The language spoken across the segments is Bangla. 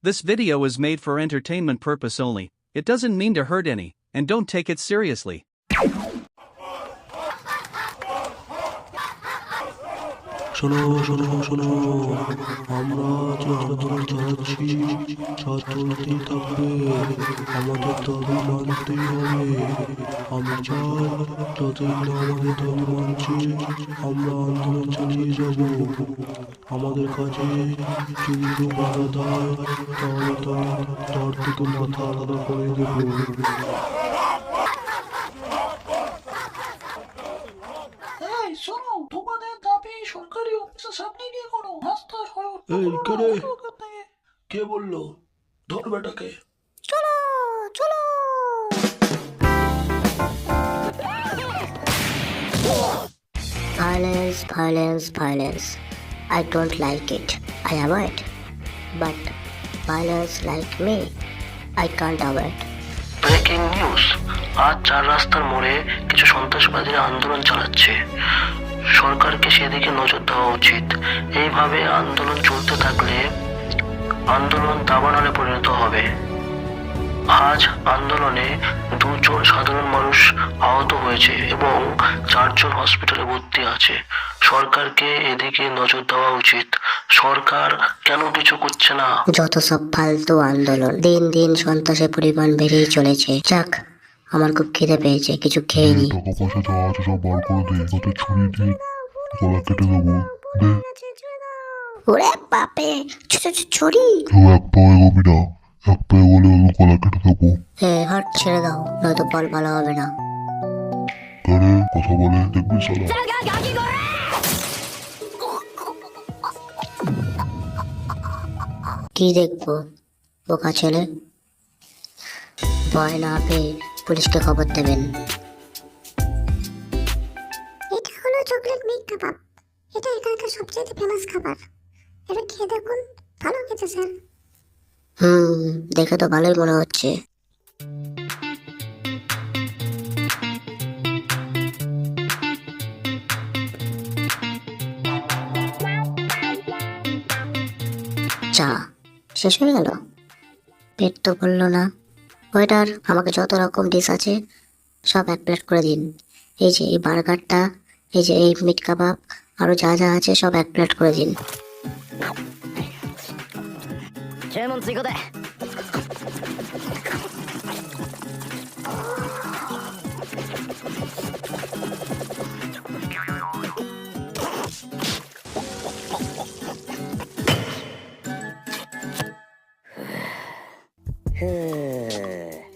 This video is made for entertainment purpose only. It doesn't mean to hurt any, and don't take it seriously. শোনো শোনো শোনো, আমরা যে আন্দোলন চালাচ্ছি তা চলতেই থাকবে। আমাদের দাবি মানতেই হবে। আমি চাই যতদিন না আমাদের দাবি মানছি আমরা আন্দোলন চালিয়ে যাব। আমাদের কাছে যদি বাধা দেয় তাহলে তার থেকে মাথা আলাদা করে দেবো। এই শোনো, তোমাদের দাবি সরকারি অফিসের সামনে গিয়ে করো। রাস্তা এই কে রে? কে বললো? ধর বেটাকে। চলো চলো। Violence, violence, violence. I don't like it. I avoid. But violence like me, I can't avoid. Breaking news, আজ 4 রাস্তার মোড়ে কিছু সন্ত্রাসবাদীরা আন্দোলন চালাচ্ছে। সরকারকে সেদিকে নজর দেওয়া উচিত। এইভাবে আন্দোলন চলতে থাকলে আন্দোলন দাবানলে পরিণত হবে। আজ আন্দোলনে 2 জন সাধারণ মানুষ আহত হয়েছে এবং 4 জন হসপিটালে ভর্তি আছে। সরকারকে এদিকে নজর দেওয়া উচিত। সরকার কেন কিছু করছে না? যত সব ফালতু আন্দোলন, দিন দিন সন্ত্রাসের পরিমাণ বেড়েই চলেছে। যাক, আমার খুব খিদে পেয়েছে, কিছু খেয়ে নি। টাকা পয়সা যা আছে সব বার করে দে, তোকে ছুরি দিয়ে গলা কেটে দেবো। দে, ওরে বাপে, ছুরি! কেউ এক পাও এগোবি না, এক পায়ে গেলে আমি গলা কেটে দেবো। হাট ছেড়ে দাও, নয়তো বল ভালো হবে না। তারে কথা বলে দেখবি শালা। কি দেখবো বোকা ছেলে? ভয় না পেয়ে পুলিশকে খবর দেবেন। এটা হলো চকলেট মিট কাবাব। এটা এখানকার সবচেয়ে ফেমাস খাবার। এটা খেয়ে দেখুন, ভালো খেতে স্যার। দেখে তো ভালোই মনে হচ্ছে। চা শেষ হয়ে গেল, পেট তো ভরলো না। ওয়েটার, আমাকে যত রকম ডিশ আছে সব 1 প্লেট করে দিন। এই যে এই বার্গারটা, এই যে এই মিট কাবাব, আরো যা যা আছে সব 1 প্লেট করে দিন।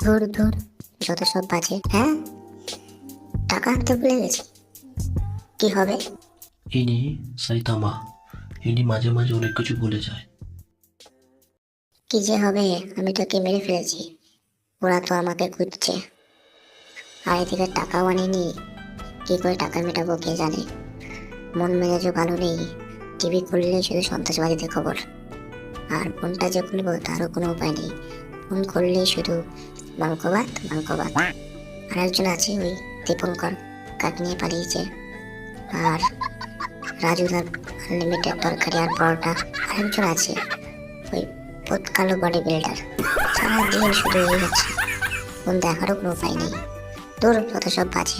ধুর ধুর, যত সব বাজে। হ্যাঁ, টাকা আনতে ভুলে গেছি। কি হবে? ইনি সাইতামা, ইনি মাঝে মাঝে অনেক কিছু বলে যায়। কি যে হবে, আমি তোকে মেরে ফেলেছি, ওরা তো আমাকে খুঁজছে। আর এদিকে টাকাও আনিনি, কি করে টাকা মেটাবো কে জানে। মন মেজাজও ভালো নেই, টিভি খুললে শুধু সন্ত্রাসবাদীদের খবর। আর ফোনটা যে খুলবো তারও কোনো উপায় নেই, ফোন করলেই শুধু মাংকবাদ মাংকবাদ। আর একজন আছে ওই দীপঙ্কর, কাক নিয়ে পালিয়েছে। আর রাজুদার আনলিমিটেড তরকারি আর পরোটা। আর একজন আছে ওই কালো বডি বিল্ডার। সারাদিন শুধু এই হচ্ছে, ফোন দেখারও কোনো উপায় নেই। দূর, যত সব বাজে।